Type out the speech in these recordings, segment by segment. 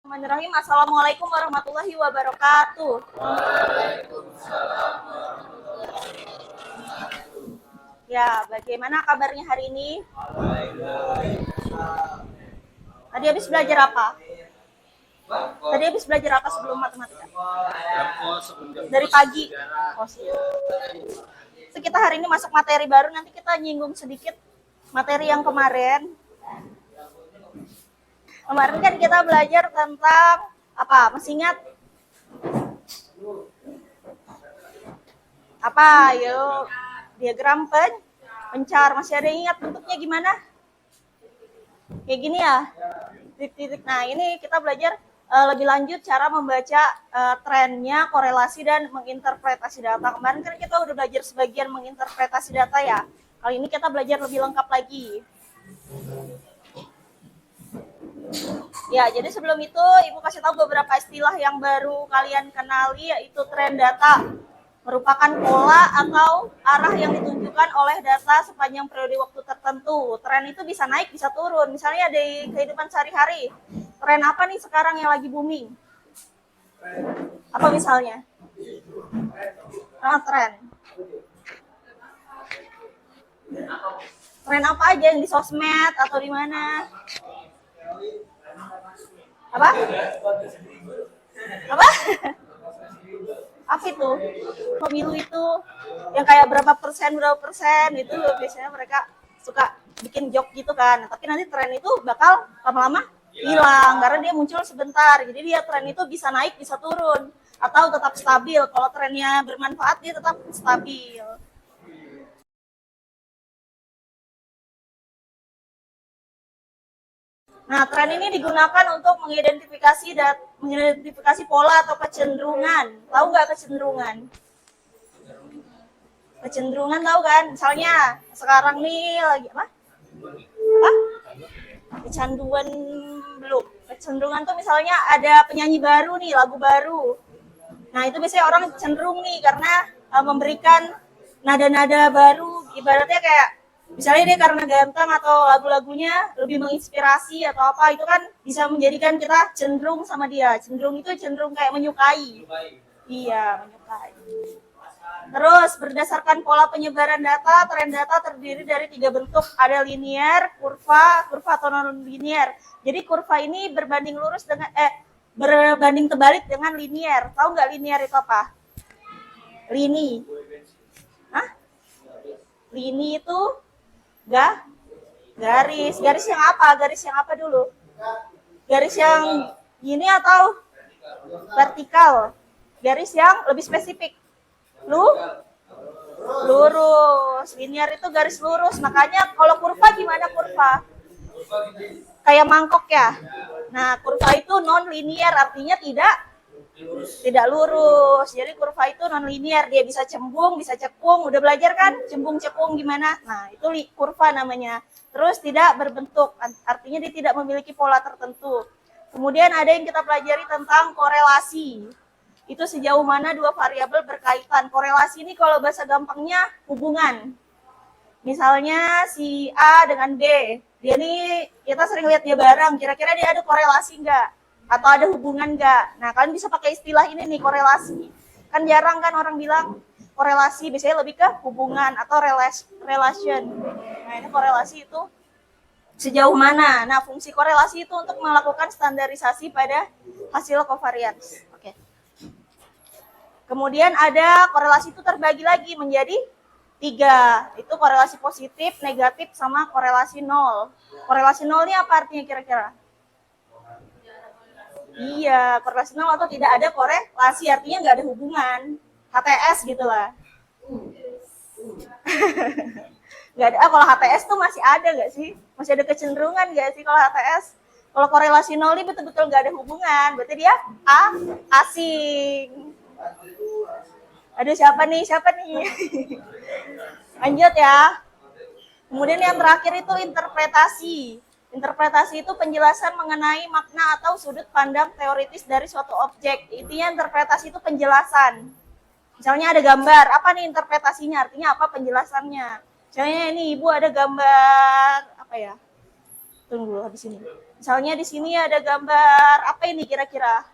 Bismillahirrahmanirrahim. Assalamualaikum warahmatullahi wabarakatuh. Ya, bagaimana kabarnya hari ini? Tadi habis belajar apa? Tadi habis belajar apa sebelum matematika? Dari pagi. Oh, so, kita hari ini masuk materi baru, nanti kita nyinggung sedikit materi yang kemarin. Kemarin kan kita belajar tentang apa? Masih ingat? Apa? Yuk, diagram pencar. Masih ada yang ingat bentuknya gimana? Kayak gini ya? Titik-titik. Nah, ini kita belajar lebih lanjut cara membaca trennya, korelasi, dan menginterpretasi data. Kemarin kan kita udah belajar sebagian menginterpretasi data ya. Kali ini kita belajar lebih lengkap lagi. Ya, jadi sebelum itu Ibu kasih tahu beberapa istilah yang baru kalian kenali, yaitu tren data. Merupakan pola atau arah yang ditunjukkan oleh data sepanjang periode waktu tertentu. Tren itu bisa naik, bisa turun. Misalnya di kehidupan sehari-hari, tren apa nih sekarang yang lagi booming? Apa misalnya? Tren. Tren apa aja yang di sosmed atau di mana? Apa? Apa? Apa itu? Pemilu itu yang kayak berapa persen itu biasanya mereka suka bikin joke gitu kan. Tapi nanti tren itu bakal lama-lama hilang karena dia muncul sebentar. Jadi dia tren itu bisa naik, bisa turun atau tetap stabil. Kalau trennya bermanfaat dia tetap stabil. Nah, tren ini digunakan untuk mengidentifikasi pola atau kecenderungan. Tahu nggak kecenderungan? Kecenderungan tahu kan? Misalnya sekarang nih lagi apa? Apa? Kecanduan belum. Kecenderungan tuh misalnya ada penyanyi baru nih, lagu baru. Nah, itu biasanya orang cenderung nih karena memberikan nada-nada baru. Ibaratnya kayak misalnya dia karena ganteng atau lagu-lagunya lebih menginspirasi atau apa, itu kan bisa menjadikan kita cenderung sama dia. Cenderung itu cenderung kayak menyukai. Iya, menyukai. Terus berdasarkan pola penyebaran data, tren data terdiri dari 3 bentuk. Ada linear, kurva atau non linear. Jadi kurva ini berbanding terbalik dengan linear. Tahu nggak linear itu apa? Lini. Hah? Lini itu garis. Garis yang apa? Garis yang apa dulu? Garis yang gini atau vertikal? Garis yang lebih spesifik. Lurus. Linear itu garis lurus. Makanya kalau kurva gimana kurva? Kayak mangkok ya. Nah, kurva itu non linear, artinya tidak lurus. Jadi kurva itu non linear, dia bisa cembung, bisa cekung. Udah belajar kan cembung cekung gimana? Nah, itu kurva namanya. Terus tidak berbentuk, artinya dia tidak memiliki pola tertentu. Kemudian ada yang kita pelajari tentang korelasi. Itu sejauh mana dua variabel berkaitan. Korelasi ini kalau bahasa gampangnya hubungan. Misalnya si A dengan B. Dia nih kita sering lihat dia bareng, kira-kira dia ada korelasi nggak? Atau ada hubungan nggak? Nah, kalian bisa pakai istilah ini nih, korelasi. Kan jarang kan orang bilang korelasi, biasanya lebih ke hubungan atau relation. Nah, ini korelasi itu sejauh mana? Nah, fungsi korelasi itu untuk melakukan standarisasi pada hasil covariance. Oke. Kemudian ada korelasi itu terbagi lagi menjadi 3. Itu korelasi positif, negatif, sama korelasi nol. Korelasi nol ini apa artinya kira-kira? Iya, korelasi nol atau tidak ada korelasi, artinya nggak ada hubungan. HTS gitu lah. Nggak ada. Kalau HTS tuh masih ada nggak sih? Masih ada kecenderungan nggak sih kalau HTS? Kalau korelasi nol ini betul-betul nggak ada hubungan. Berarti dia asing. Aduh, siapa nih? Lanjut ya. Kemudian yang terakhir itu interpretasi. Interpretasi itu penjelasan mengenai makna atau sudut pandang teoritis dari suatu objek. Intinya interpretasi itu penjelasan. Misalnya ada gambar, apa nih interpretasinya? Artinya apa penjelasannya? Misalnya ini Ibu ada gambar apa ya? Tunggu habis ini. Misalnya di sini ada gambar apa ini kira-kira?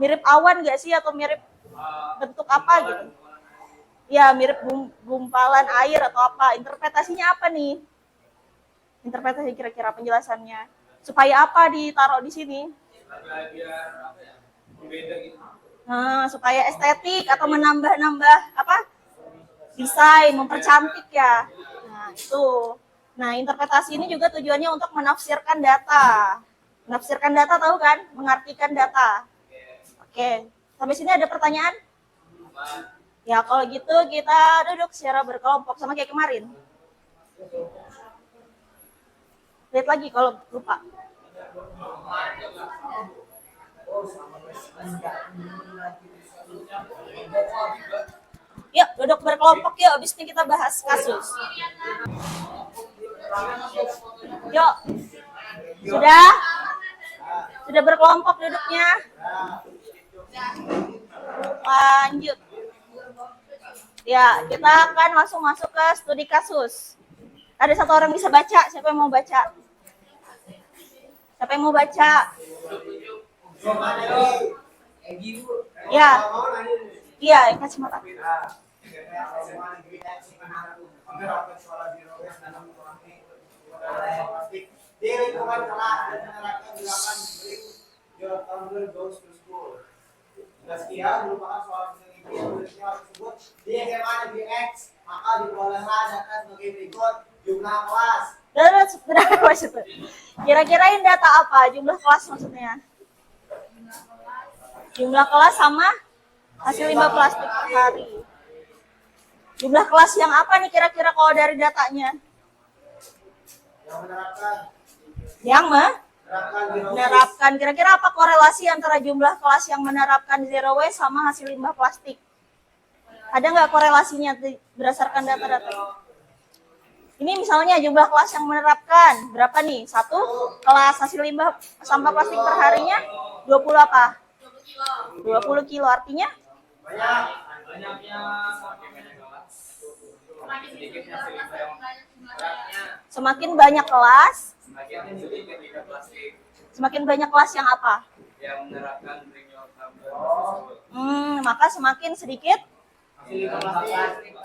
Mirip awan nggak sih atau mirip bentuk apa gitu? Ya mirip gumpalan air atau apa? Interpretasinya apa nih? Interpretasi kira-kira penjelasannya. Supaya apa ditaruh di sini? Nah, supaya estetik atau menambah-nambah apa? Desain, mempercantik ya. Nah, itu. Nah, interpretasi ini juga tujuannya untuk menafsirkan data. Menafsirkan data tahu kan? Mengartikan data. Oke. Sampai sini ada pertanyaan? Ya, kalau gitu kita duduk secara berkelompok sama kayak kemarin. Lihat lagi kalau lupa. Yuk, duduk berkelompok yuk. Abis ini kita bahas kasus. Yuk. Sudah? Sudah berkelompok duduknya? Lanjut. Ya, kita akan langsung masuk ke studi kasus. Ada satu orang bisa baca. Siapa yang mau baca? Siapa yang mau baca? Ya. Iya, kasih mata. Di lingkungan kelas dan menerapkan 8 jawab tumbler goes to school. Meski merupakan soal penelitian yang tersebut di SMA Negeri X, maka diperolehlah data sebagai berikut: jumlah kelas. Kira-kira ini data apa? Jumlah kelas maksudnya? Jumlah kelas sama hasil limbah plastik per hari. Jumlah kelas yang apa nih kira-kira kalau dari datanya? Yang menerapkan. Yang menerapkan. Kira-kira apa korelasi antara jumlah kelas yang menerapkan zero waste sama hasil limbah plastik? Ada nggak korelasinya berdasarkan data-data? Ini misalnya jumlah kelas yang menerapkan berapa nih? Satu kelas hasil limbah sampah plastik per harinya 20 apa? 20 kilo artinya? Semakin banyak kelas, semakin banyak kelas yang apa? Yang menerapkan renewal tumbler. Maka semakin sedikit.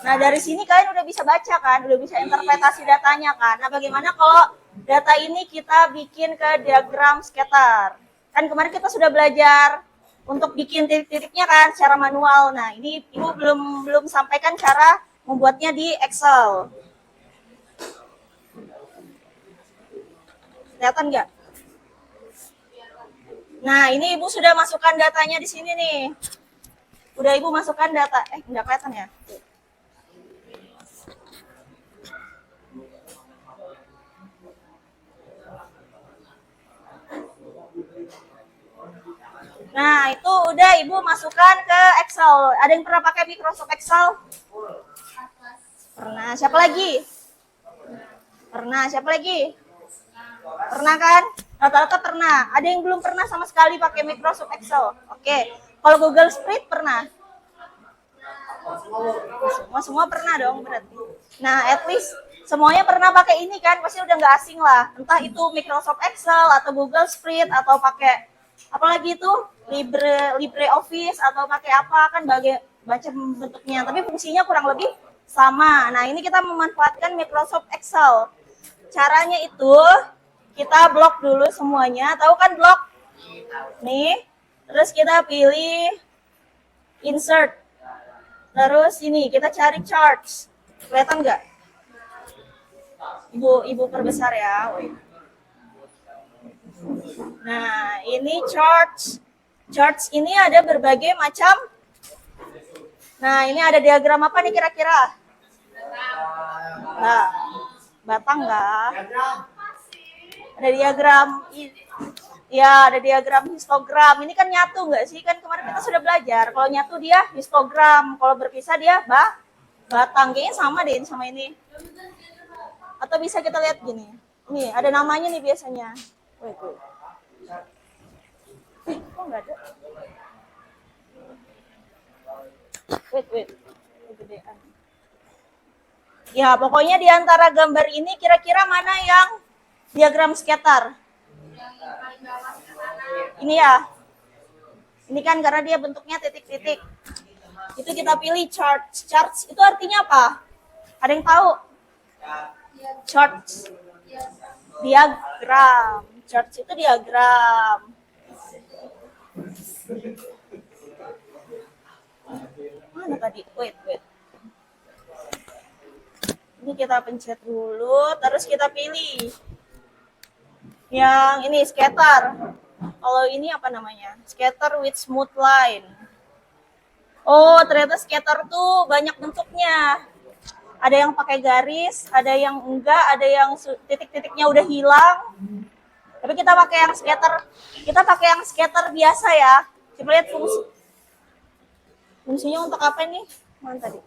Nah, dari sini kalian udah bisa baca kan, udah bisa interpretasi datanya kan. Nah, bagaimana kalau data ini kita bikin ke diagram scatter? Kan kemarin kita sudah belajar untuk bikin titik-titiknya kan secara manual. Nah, ini Ibu belum sampaikan cara membuatnya di Excel. Kelihatan nggak? Nah, ini Ibu sudah masukkan datanya di sini nih. Udah Ibu masukkan data. Nggak kelihatan ya? Nah, itu udah Ibu masukkan ke Excel. Ada yang pernah pakai Microsoft Excel? Pernah. Siapa lagi? Pernah. Siapa lagi? Pernah kan? Rata-rata pernah. Ada yang belum pernah sama sekali pakai Microsoft Excel? Oke. Kalau Google Spreadsheet pernah? Semua pernah dong berarti. Nah, at least semuanya pernah pakai ini kan? Pasti udah nggak asing lah. Entah itu Microsoft Excel atau Google Spreadsheet atau pakai apalagi itu LibreOffice atau pakai apa kan macam bentuknya. Tapi fungsinya kurang lebih sama. Nah, ini kita memanfaatkan Microsoft Excel. Caranya itu kita blok dulu semuanya. Tahu kan blok? Nih. Terus kita pilih insert. Terus ini kita cari charts. Kelihatan nggak? Ibu perbesar ya. Nah, ini charts. Charts ini ada berbagai macam. Nah, ini ada diagram apa nih kira-kira? Nah, batang nggak? Ada diagram. Ya, ada diagram histogram. Ini kan nyatu nggak sih? Kan kemarin kita sudah belajar. Kalau nyatu dia histogram. Kalau berpisah dia batang. Kayaknya sama deh sama ini. Atau bisa kita lihat gini. Nih, ada namanya nih biasanya. Wait. Kok nggak ada? Wait. Gedean. Ya, pokoknya di antara gambar ini kira-kira mana yang Diagram scatter. Ini ya. Ini kan karena dia bentuknya titik-titik. Itu kita pilih charts. Charts itu artinya apa? Ada yang tahu? Charts. Diagram. Charts itu diagram. Mana tadi? Wait. Ini kita pencet dulu, terus kita pilih. Yang ini scatter. Kalau ini apa namanya? Scatter with smooth line. Oh, ternyata scatter tuh banyak bentuknya. Ada yang pakai garis, ada yang enggak, ada yang titik-titiknya udah hilang. Tapi kita pakai yang scatter. Kita pakai yang scatter biasa ya. Coba lihat fungsinya untuk apa nih? Mana tadi?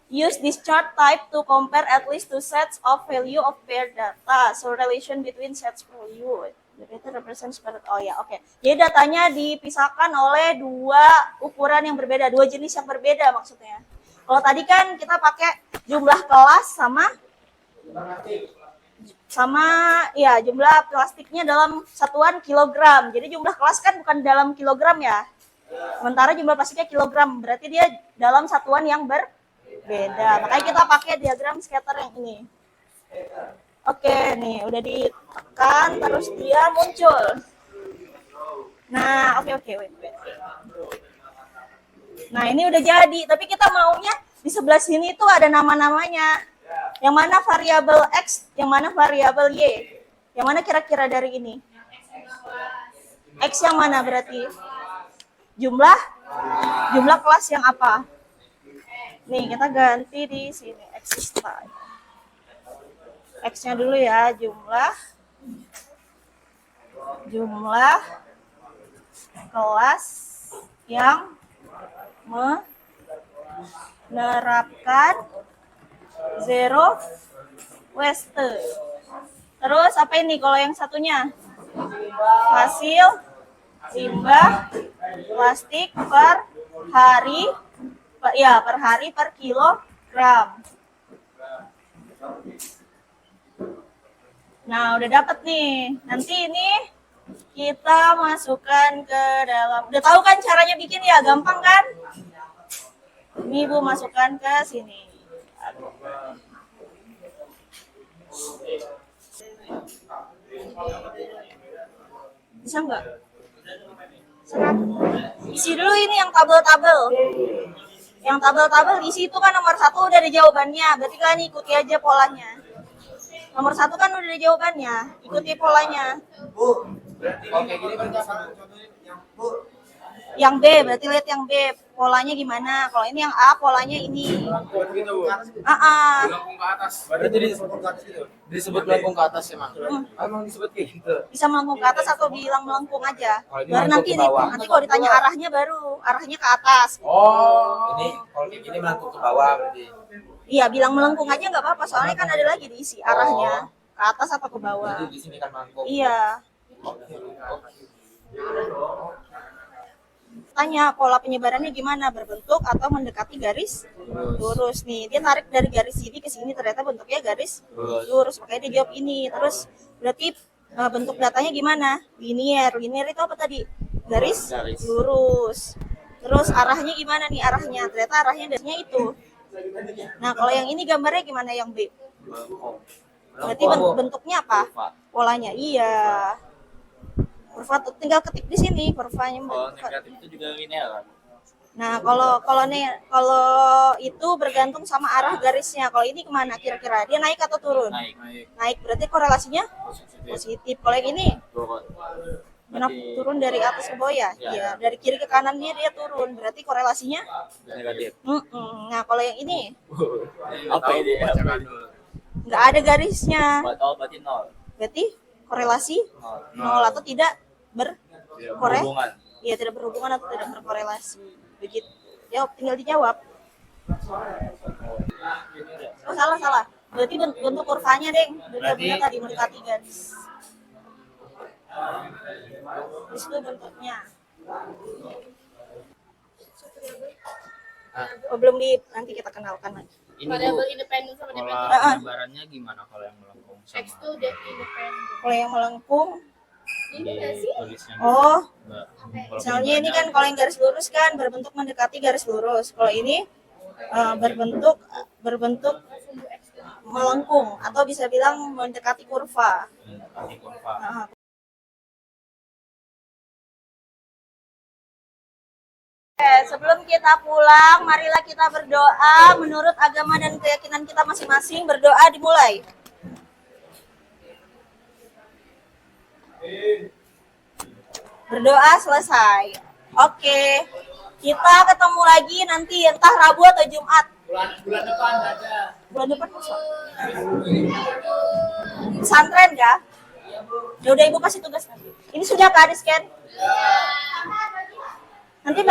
Use this chart type to compare at least two sets of value of paired data. So relation between sets value. The data represents per. Oh ya, oke. Jadi datanya dipisahkan oleh dua ukuran yang berbeda, dua jenis yang berbeda maksudnya. Kalau tadi kan kita pakai jumlah kelas sama ya jumlah plastiknya dalam satuan kilogram. Jadi jumlah kelas kan bukan dalam kilogram ya. Sementara jumlah plastiknya kilogram, berarti dia dalam satuan yang berbeda. Makanya kita pakai diagram scatter yang ini. Oke, nih udah ditekan terus dia muncul. Nah, oke, wait. Nah, ini udah jadi, tapi kita maunya di sebelah sini tuh ada nama-namanya. Yang mana variabel X, yang mana variabel Y. Yang mana kira-kira dari ini? X yang mana berarti? Jumlah kelas yang apa? Nih, kita ganti di sini X type. X-nya dulu ya, jumlah kelas yang menerapkan zero waste. Terus apa ini kalau yang satunya? Hasil limbah plastik per hari per kilogram. Nah, udah dapat nih. Nanti ini kita masukkan ke dalam. Udah tahu kan caranya bikin ya? Gampang kan? Ini Ibu masukkan ke sini. Bisa nggak? Serap. Isi dulu ini yang tabel-tabel. Yang tabel-tabel isi itu kan nomor 1 udah ada jawabannya. Berarti kalian ikuti aja polanya. Nomor 1 kan udah ada jawabannya. Ikuti polanya. Bu, berarti oke gini berarti apa? Contohnya yang Bu. Yang B, berarti lihat yang B. Polanya gimana? Kalau ini yang A, polanya ini. Melengkung gitu, Bu. Melengkung ke atas. Berarti disebut ke atas gitu. Disebut melengkung ke atas emang. Emang disebut kayak gitu. Bisa melengkung ke atas atau bilang melengkung aja. Kalau ini Baru melengkung ke bawah. nanti kalau ditanya arahnya baru arahnya ke atas. Oh. Ini kalau kayak gini melengkung ke bawah berarti. Iya, bilang melengkung aja nggak apa-apa. Soalnya kan ada lagi diisi arahnya ke atas atau ke bawah. Jadi di sini kan melengkung. Iya. Tanya pola penyebarannya gimana, berbentuk atau mendekati garis lurus nih. Dia tarik dari garis sini ke sini, ternyata bentuknya garis lurus. Makanya dia jawab ini. Terus berarti bentuk datanya gimana? Linear. Linear itu apa tadi? Garis lurus. Terus arahnya gimana nih arahnya? Ternyata arahnya dasarnya itu. Nah, kalau yang ini gambarnya gimana yang B? Berarti bentuknya apa? Polanya. Iya. Kurva tinggal ketik di sini kurvanya. Kalau negatif itu juga linear kan? Nah, kalau itu bergantung sama arah garisnya. Kalau ini kemana kira-kira? Dia naik atau turun? Naik. Berarti korelasinya positif. Kalau yang ini? Turun dari atas ke bawah ya? Iya. Dari kiri ke kanannya dia turun. Berarti korelasinya? Negatif. Nah, kalau yang ini? Apa ini? Nggak ada garisnya. Berarti nol. Berarti korelasi nol atau tidak Berhubungan. Iya, tidak berhubungan atau tidak berkorelasi. Begitu. Tinggal dijawab. Oh, salah. Berarti bentuk kurvanya, Deng. Bentuknya tadi mendekati garis. Itu bentuknya. Oh, belum nanti kita kenalkan lagi. Ini variabel Bu, independen sama pola dependen. penyebarannya gimana kalau yang melengkung sama X tuh independen. Kalau yang melengkung, Ini nggak sih? tulisnya gitu. oh, Mbak, kalau misalnya ini kan penyebarannya kalau yang garis lurus kan berbentuk mendekati garis lurus. Kalau ini berbentuk Sumbu X tuh. melengkung atau bisa bilang mendekati kurva. anti kurva. Nah, Oke, sebelum kita pulang, marilah kita berdoa menurut agama dan keyakinan kita masing-masing. Berdoa dimulai. Berdoa selesai. Oke, kita ketemu lagi nanti entah Rabu atau Jumat. Bulan depan ada. Bulan depan kosong. Pesantren ya? Ya udah ibu kasih tugas nanti. Ini sudah kan di scan? Nanti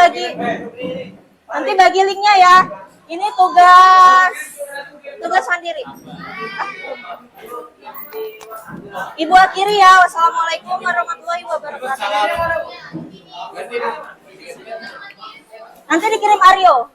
bagi linknya ya. Ini tugas mandiri. Ibu akhiri ya. Wassalamualaikum warahmatullahi wabarakatuh. Nanti dikirim Aryo.